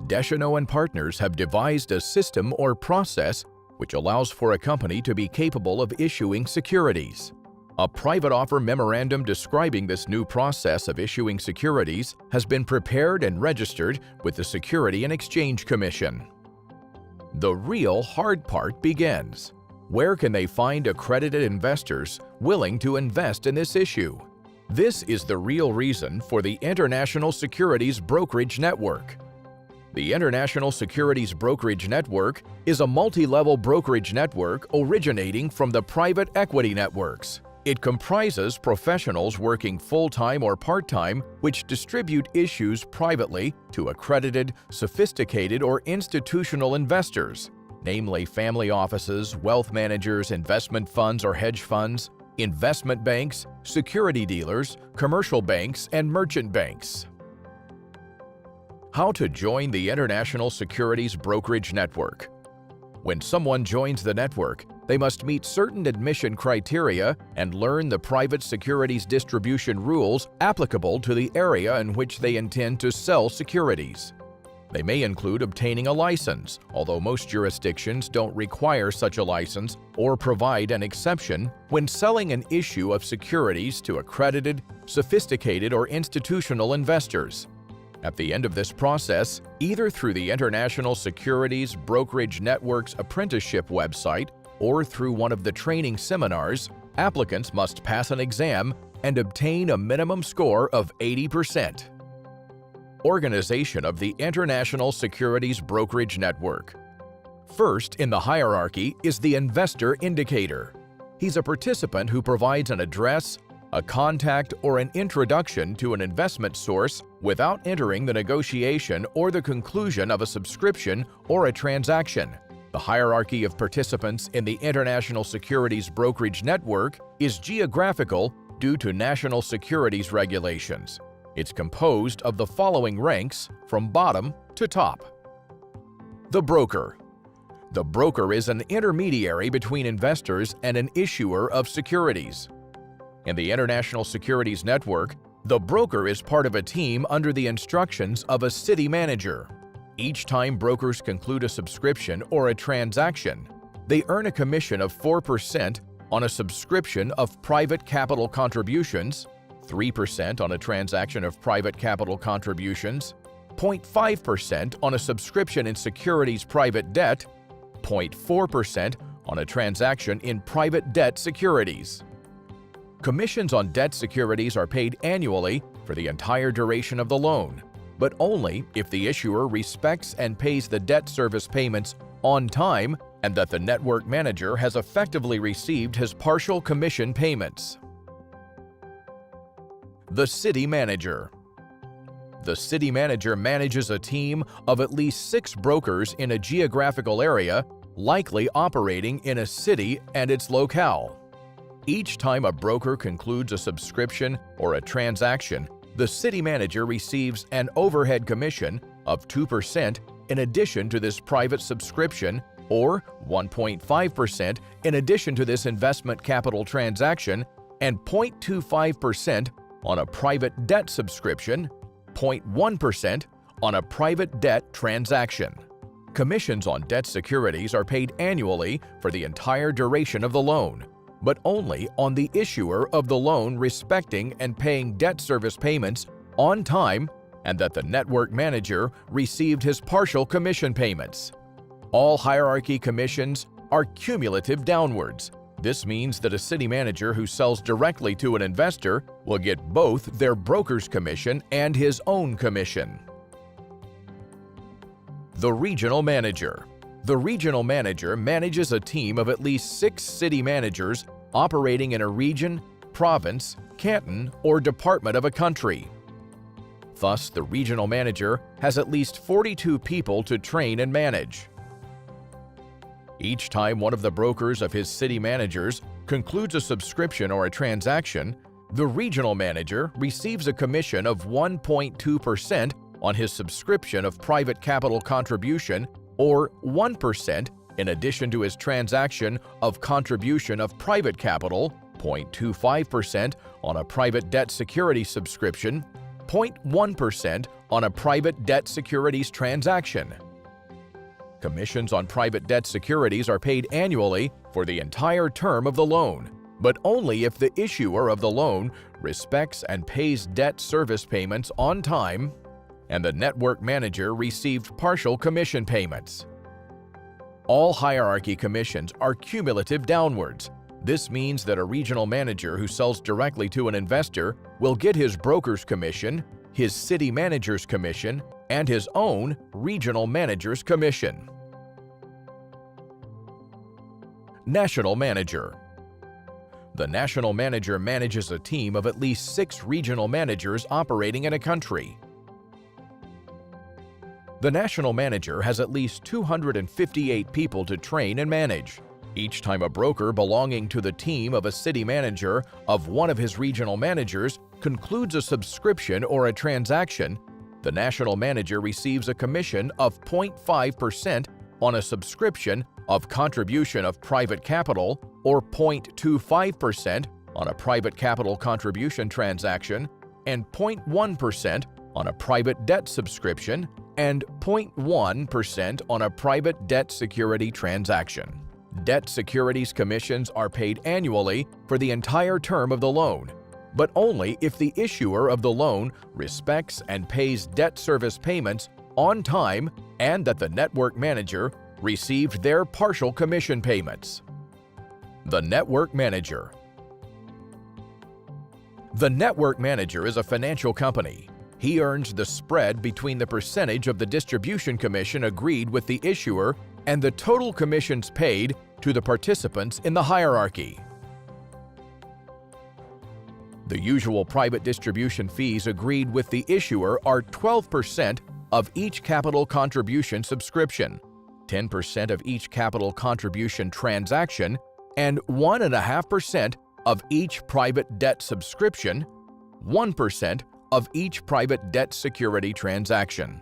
Deschanel and Partners have devised a system or process which allows for a company to be capable of issuing securities. A private offer memorandum describing this new process of issuing securities has been prepared and registered with the Securities and Exchange Commission. The real hard part begins. Where can they find accredited investors willing to invest in this issue? This is the real reason for the International Securities Brokerage Network. The International Securities Brokerage Network is a multi-level brokerage network originating from the private equity networks. It comprises professionals working full-time or part-time which distribute issues privately to accredited, sophisticated, or institutional investors, namely family offices, wealth managers, investment funds or hedge funds, investment banks, security dealers, commercial banks, and merchant banks. How to join the International Securities Brokerage Network. When someone joins the network, they must meet certain admission criteria and learn the private securities distribution rules applicable to the area in which they intend to sell securities. They may include obtaining a license, although most jurisdictions don't require such a license or provide an exception when selling an issue of securities to accredited, sophisticated, or institutional investors. At the end of this process, either through the International Securities Brokerage Network's apprenticeship website or through one of the training seminars, applicants must pass an exam and obtain a minimum score of 80%. Organization of the International Securities Brokerage Network. First in the hierarchy is the investor indicator. He's a participant who provides an address, a contact, or an introduction to an investment source without entering the negotiation or the conclusion of a subscription or a transaction. The hierarchy of participants in the International Securities Brokerage Network is geographical due to national securities regulations. It's composed of the following ranks from bottom to top. The broker. The broker is an intermediary between investors and an issuer of securities. In the International Securities Network, the broker is part of a team under the instructions of a city manager. Each time brokers conclude a subscription or a transaction, they earn a commission of 4% on a subscription of private capital contributions, 3% on a transaction of private capital contributions, 0.5% on a subscription in securities private debt, 0.4% on a transaction in private debt securities. Commissions on debt securities are paid annually for the entire duration of the loan, but only if the issuer respects and pays the debt service payments on time and that the network manager has effectively received his partial commission payments. The city manager. The city manager manages a team of at least 6 brokers in a geographical area, likely operating in a city and its locale. Each time a broker concludes a subscription or a transaction, the city manager receives an overhead commission of 2% in addition to this private subscription or 1.5% in addition to this investment capital transaction and 0.25% on a private debt subscription, 0.1% on a private debt transaction. Commissions on debt securities are paid annually for the entire duration of the loan, but only on the issuer of the loan respecting and paying debt service payments on time and that the network manager received his partial commission payments. All hierarchy commissions are cumulative downwards. This means that a city manager who sells directly to an investor will get both their broker's commission and his own commission. The regional manager. The regional manager manages a team of at least 6 city managers operating in a region, province, canton, or department of a country. Thus, the regional manager has at least 42 people to train and manage. Each time one of the brokers of his city managers concludes a subscription or a transaction, the regional manager receives a commission of 1.2% on his subscription of private capital contribution or 1% in addition to his transaction of contribution of private capital, 0.25% on a private debt security subscription, 0.1% on a private debt securities transaction. Commissions on private debt securities are paid annually for the entire term of the loan, but only if the issuer of the loan respects and pays debt service payments on time and the network manager received partial commission payments. All hierarchy commissions are cumulative downwards. This means that a regional manager who sells directly to an investor will get his broker's commission, his city manager's commission, and his own regional manager's commission. National Manager. The national manager manages a team of at least 6 regional managers operating in a country. The national manager has at least 258 people to train and manage. Each time a broker belonging to the team of a city manager of one of his regional managers concludes a subscription or a transaction, the national manager receives a commission of 0.5% on a subscription of contribution of private capital or 0.25% on a private capital contribution transaction and 0.1% on a private debt subscription and 0.1% on a private debt security transaction. Debt securities commissions are paid annually for the entire term of the loan, but only if the issuer of the loan respects and pays debt service payments on time and that the network manager received their partial commission payments. The network manager. The network manager is a financial company. He earns the spread between the percentage of the distribution commission agreed with the issuer and the total commissions paid to the participants in the hierarchy. The usual private distribution fees agreed with the issuer are 12% of each capital contribution subscription, 10% of each capital contribution transaction, and 1.5% of each private debt subscription, 1% of each private debt security transaction.